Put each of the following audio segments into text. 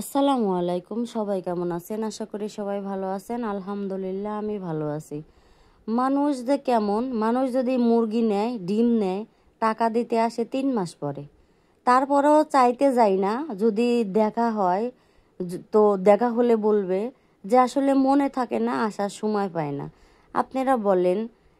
আসসালামু আলাইকুম। সবাই কেমন আছেন? আশা করি সবাই ভালো আছেন। আলহামদুলিল্লাহ আমি ভালো আছি। মানুষ যে কেমন, মানুষ যদি মুরগি নেয়, ডিম নেয়, টাকা দিতে আসে 3 মাস পরে, তারপরেও চাইতে যাই না। যদি দেখা হয় তো দেখা হলে বলবে যে আসলে মনে থাকে না, আসার সময় পায় না। আপনারা বলেন,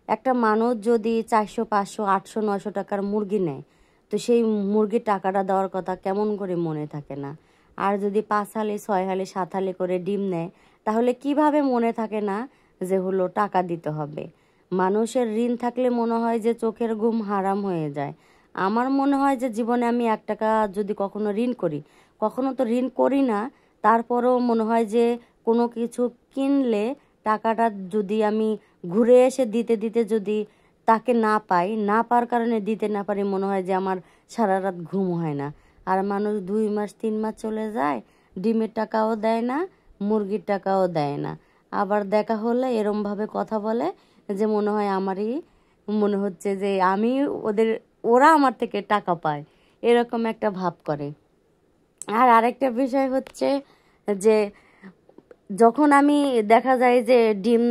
একটা মানুষ যদি 400, 500, 800, 900 টাকার মুরগি নেয়, তো সেই মুরগির টাকাটা দেওয়ার কথা কেমন করে মনে থাকে না? আর যদি 5 হালি, 6 হালি, 7 হালি করে ডিম নেয়, তাহলে কিভাবে মনে থাকে না যে হলো টাকা দিতে হবে? মানুষের ঋণ থাকলে মনে হয় যে চোখের ঘুম হারাম হয়ে যায়। আমার মনে হয় যে জীবনে আমি 1 টাকা যদি কখনো ঋণ করি, কখনো তো ঋণ করি না, তারপরেও মনে হয় যে কোনো কিছু কিনলে টাকাটা যদি আমি ঘুরে এসে দিতে দিতে যদি তাকে না পাই, না পাওয়ার কারণে দিতে না পারি, মনে হয় যে আমার সারা রাত ঘুম হয় না। আর মানুষ 2 মাস 3 মাস চলে যায়, ডিমের টাকাও দেয় না, মুরগির টাকাও দেয় না। আবার দেখা হলে এরমভাবে কথা বলে যে মনে হয় আমারই, মনে হচ্ছে যে আমি ওরা আমার থেকে টাকা পায়, এরকম একটা ভাব করে। আর আরেকটা বিষয় হচ্ছে যে যখন আমি দেখা যায় যে ডিম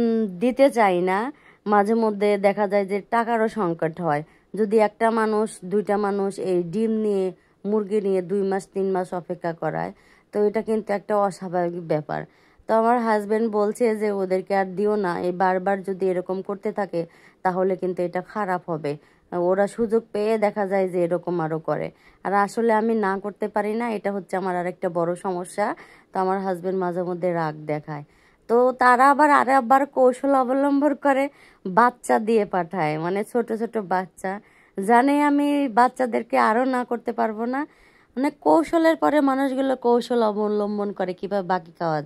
দিতে চাই না, মাঝে মধ্যে দেখা যায় যে টাকারও সংকট হয়। যদি একটা মানুষ, দুইটা মানুষ এই ডিম নিয়ে, মুরগি নিয়ে 2 মাস 3 মাস অপেক্ষা করায়, তো এটা কিন্তু একটা অস্বাভাবিক ব্যাপার। তো আমার হাজবেন্ড বলছে যে ওদেরকে আর দিও না, এই বারবার যদি এরকম করতে থাকে তাহলে কিন্তু এটা খারাপ হবে। ওরা সুযোগ পেয়ে দেখা যায় যে এরকম আরও করে। আর আসলে আমি না করতে পারি না, এটা হচ্ছে আমার আরেকটা বড় সমস্যা। তো আমার হাজবেন্ড মাঝে মধ্যে রাগ দেখায়। তো তারা আবার কৌশল অবলম্বন করে, বাচ্চা দিয়ে পাঠায়, মানে ছোট ছোট বাচ্চা। জানে আমি বাচ্চাদেরকে আরও না করতে পারবো না, মানে কৌশলের পরে মানুষগুলো কৌশল অবলম্বন করে কিভাবে বাকি খাওয়া যায়।